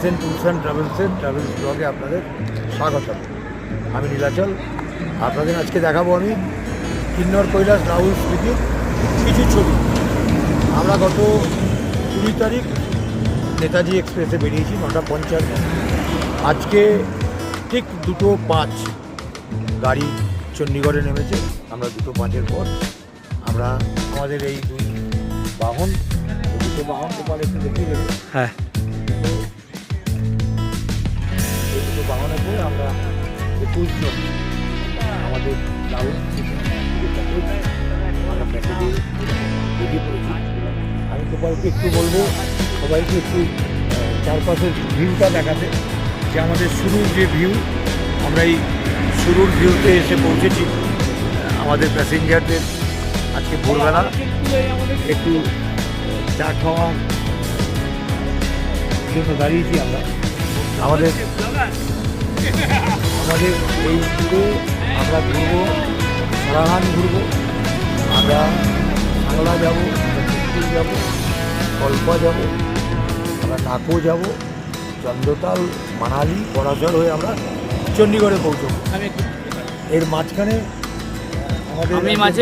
SN tours and travels ব্লগে আপনাদের স্বাগত। আমি নীলাচল। আপনাদের আজকে দেখাবো আমি কিন্নর কৈলাস রাহুল স্মৃতির কিছু ছবি। আমরা গত 20 তারিখ নেতাজি এক্সপ্রেসে বেরিয়েছি 9:50। আজকে ঠিক 2:05 গাড়ি চণ্ডীগড়ে নেমেছে। আমরা 2:05-এর পর আমরা আমাদের এই দুটো বাহন গোপাল একটু দেখিয়ে দেবে। হ্যাঁ, এই দুটো বাহনের পরে আমরা 21 জন আমাদের রাহুল আমরা প্যাকেজে বেরিয়ে পড়েছি। আমি গোপালকে একটু বলবো সবাইকে একটু চারপাশের ভিউটা দেখাতে, যে আমাদের শুরুর যে ভিউ, আমরা এই শুরুর ভিউতে এসে পৌঁছেছি। আমাদের প্যাসেঞ্জারদের আজকে ভোরবেলা একটু চা খাওয়ার জন্য দাঁড়িয়েছি আমরা। আমাদের এই ট্যুরে আমরা ঘুরবো, সারাহান ঘুরবো, আমরা বাংলা যাবো, চিত্তুর যাবো, কল্পা যাবো, আমরা নাকো যাবো, চন্দ্রতাল, মানালি, বড়াচর হয়ে আমরা চণ্ডীগড়ে পৌঁছবো। এর মাঝখানে আমি মাঝে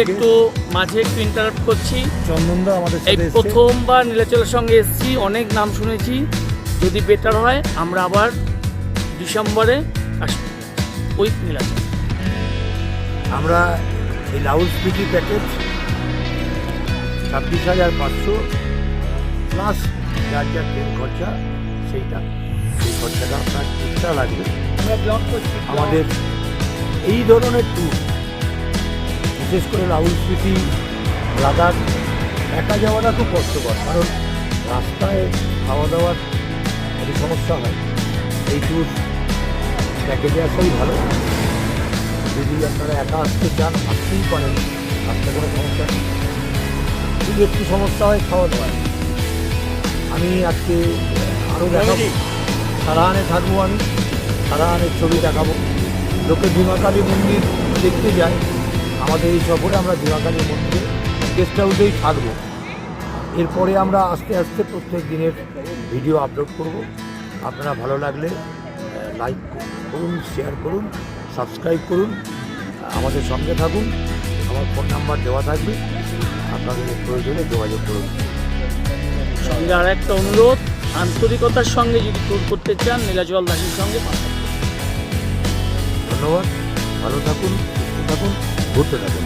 একটু ইন্টারাপ্ট করছি। চন্দনদা আমাদের এই সাথে এসেছে। প্রথমবার নীলাচলের সঙ্গে এসেছি, অনেক নাম শুনেছি। যদি বেটার হয় আমরা আবার ডিসেম্বরে আসবো উইথ নীলাচল। আমরা এই রাহুল স্মৃতি প্যাকেজ 26,500 প্লাস যার যা ট্রেন খরচা, সেই খরচাটা আপনার এক্সট্রা লাগবে। আমরা ব্লগ করছি আমাদের এই ধরনের ট্যুর, বিশেষ করে রাহুল স্মৃতি, লাদাখ একা যাওয়াটা খুব কষ্টকর, কারণ রাস্তায় খাওয়া দাওয়ার একটু সমস্যা হয়। এই ট্যুর প্যাকেজে আসাই ভালো। যদি আপনারা একা আসতে চান, আসতেই পারেন, আসতে কোনো সমস্যা নেই। যদি একটু সমস্যা হয় খাওয়া দাওয়ায়, আমি আজকে আরও দেখাবো। সারাহানে থাকবো, আমি সারাহানের ছবি দেখাবো। লোকে ভীমাকালী মন্দির দেখতে যায়। আমাদের এই সফরে আমরা ভীমাকালী মন্দিরে গেস্ট হাউসেই থাকবো। এরপরে আমরা আস্তে আস্তে প্রত্যেক দিনের ভিডিও আপলোড করব। আপনারা ভালো লাগলে লাইক করুন, শেয়ার করুন, সাবস্ক্রাইব করুন, আমাদের সঙ্গে থাকুন। আমার ফোন নাম্বার দেওয়া থাকবে, আপনাদের প্রয়োজনে যোগাযোগ করুন। সঙ্গে আর একটা অনুরোধ, আন্তরিকতার সঙ্গে যদি ট্যুর করতে চান নীলাচল দাসের সঙ্গে ধন্যবাদ। ভালো থাকুন, সুস্থ থাকুন, ঘুরতে থাকুন।